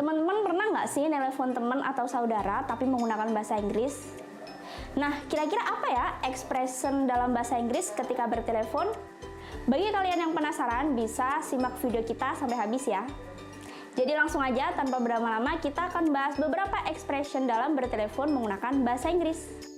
Teman-teman pernah nggak sih nelpon teman atau saudara tapi menggunakan bahasa Inggris? Nah, kira-kira apa ya expression dalam bahasa Inggris ketika bertelepon? Bagi kalian yang penasaran, bisa simak video kita sampai habis ya. Jadi langsung aja, tanpa berlama-lama, kita akan bahas beberapa expression dalam bertelepon menggunakan bahasa Inggris.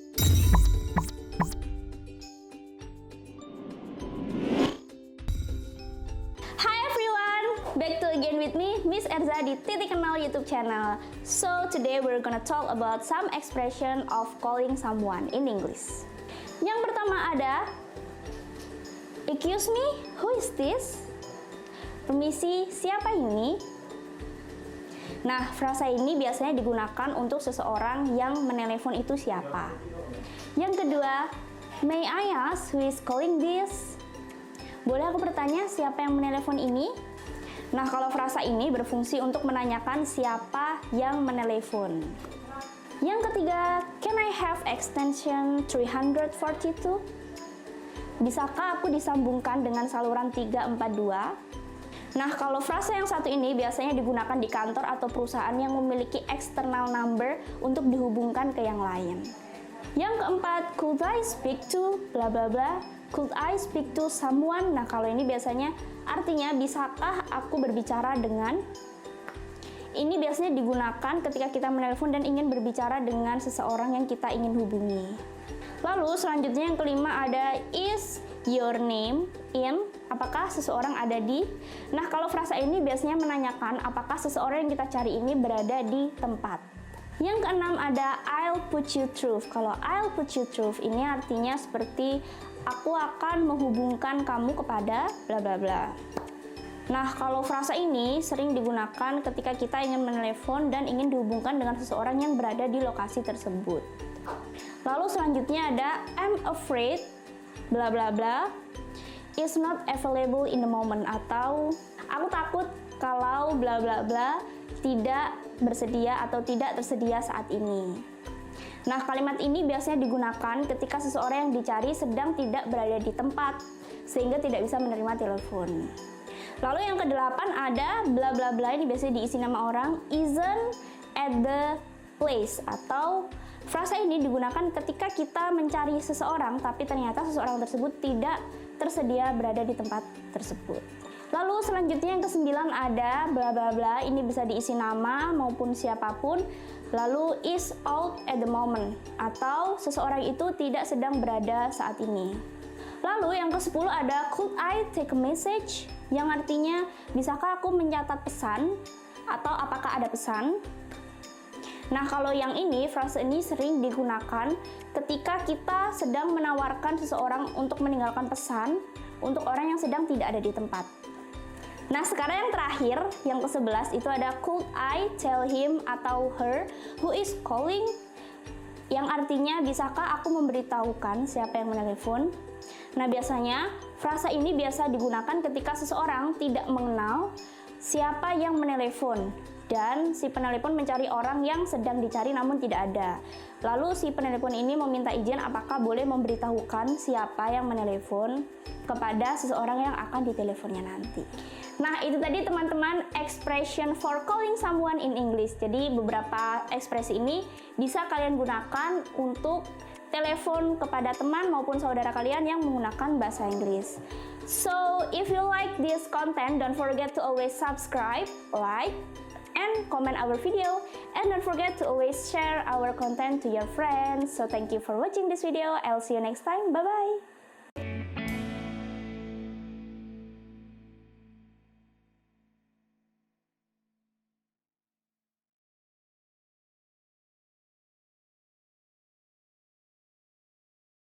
Back to again with me, Miss Erza di Titik Kenal YouTube channel. So today we're gonna talk about some expression of calling someone in English. Yang pertama ada, excuse me, who is this? Permisi, siapa ini? Nah, frasa ini biasanya digunakan untuk seseorang yang menelepon itu siapa. Yang kedua, may I ask who is calling this? Boleh aku bertanya siapa yang menelepon ini? Nah, kalau frasa ini berfungsi untuk menanyakan siapa yang menelepon. Yang ketiga, can I have extension 342? Bisakah aku disambungkan dengan saluran 342? Nah, kalau frasa yang satu ini biasanya digunakan di kantor atau perusahaan yang memiliki external number untuk dihubungkan ke yang lain. Yang keempat, could I speak to bla bla bla? Could I speak to someone? Nah, kalau ini biasanya artinya bisakah aku berbicara dengan? Ini biasanya digunakan ketika kita menelpon dan ingin berbicara dengan seseorang yang kita ingin hubungi. Lalu selanjutnya yang kelima ada is your name in? Apakah seseorang ada di? Nah, kalau frasa ini biasanya menanyakan apakah seseorang yang kita cari ini berada di tempat. Yang keenam ada I'll put you through. Kalau I'll put you through ini artinya seperti aku akan menghubungkan kamu kepada bla bla bla. Nah, kalau frasa ini sering digunakan ketika kita ingin menelepon dan ingin dihubungkan dengan seseorang yang berada di lokasi tersebut. Lalu selanjutnya ada I'm afraid bla bla bla is not available in the moment, atau aku takut kalau bla bla bla tidak bersedia atau tidak tersedia saat ini. Nah, kalimat ini biasanya digunakan ketika seseorang yang dicari sedang tidak berada di tempat, sehingga tidak bisa menerima telepon. Lalu yang kedelapan ada bla bla bla, ini biasanya diisi nama orang, isn't at the place, atau frasa ini digunakan ketika kita mencari seseorang, tapi ternyata seseorang tersebut tidak tersedia berada di tempat tersebut. Lalu selanjutnya yang kesembilan ada bla bla bla, ini bisa diisi nama maupun siapapun. Lalu is out at the moment, atau seseorang itu tidak sedang berada saat ini. Lalu yang ke-10 ada could I take a message, yang artinya bisakah aku mencatat pesan atau apakah ada pesan. Nah, kalau yang ini, frase ini sering digunakan ketika kita sedang menawarkan seseorang untuk meninggalkan pesan untuk orang yang sedang tidak ada di tempat. Nah, sekarang yang terakhir, yang ke-11 itu ada could I tell him atau her who is calling, yang artinya bisakah aku memberitahukan siapa yang menelepon. Nah, biasanya frasa ini biasa digunakan ketika seseorang tidak mengenal siapa yang menelepon dan si penelepon mencari orang yang sedang dicari namun tidak ada. Lalu si penelepon ini meminta izin apakah boleh memberitahukan siapa yang menelepon kepada seseorang yang akan diteleponnya nanti. Nah, itu tadi teman-teman expression for calling someone in English. Jadi beberapa ekspresi ini bisa kalian gunakan untuk telepon kepada teman maupun saudara kalian yang menggunakan bahasa Inggris. So, if you like this content, don't forget to always subscribe, like, and comment our video. And don't forget to always share our content to your friends. So, thank you for watching this video. I'll see you next time. Bye-bye!